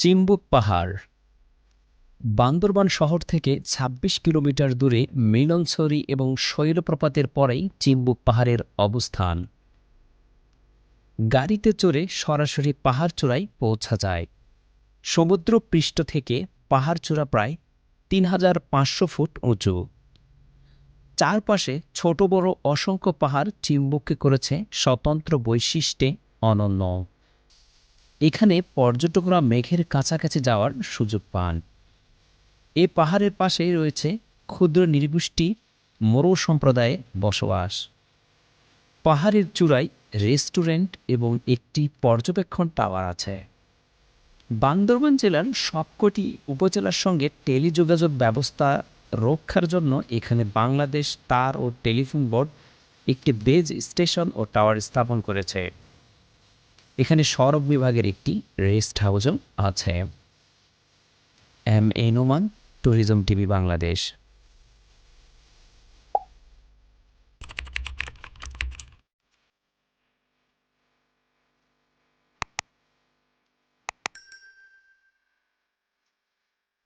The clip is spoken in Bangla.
চিম্বুক পাহাড় বান্দরবান শহর থেকে ২৬ কিলোমিটার দূরে মিলনছড়ি এবং শৈলপ্রপাতের পরেই চিম্বুক পাহাড়ের অবস্থান। গাড়িতে চড়ে সরাসরি পাহাড়চূড়ায় পৌঁছা যায়। সমুদ্র পৃষ্ঠ থেকে পাহাড়চূড়া প্রায় ৩,৫০০ ফুট উঁচু। চারপাশে ছোট বড় অসংখ্য পাহাড় চিম্বুককে করেছে স্বতন্ত্র বৈশিষ্ট্যে অনন্য। এখানে পর্যটকরা মেঘের কাছাকাছি যাওয়ার সুযোগ পান। এ পাহাড়ের পাশেই রয়েছে ক্ষুদ্র নৃগোষ্ঠী মোরো সম্প্রদায়ে বসবাস। পাহাড়ের চূড়ায় রেস্টুরেন্ট এবং একটি পর্যবেক্ষণ টাওয়ার আছে। বান্দরবান জেলার সবকটি উপজেলার সঙ্গে টেলিযোগাযোগ ব্যবস্থা রক্ষার জন্য এখানে বাংলাদেশ তার ও টেলিফোন বোর্ড একটি বেজ স্টেশন ও টাওয়ার স্থাপন করেছে। এখানে সড়ক বিভাগের একটি রেস্ট হাউসও আছে। M A Noman, tourism TV Bangladesh.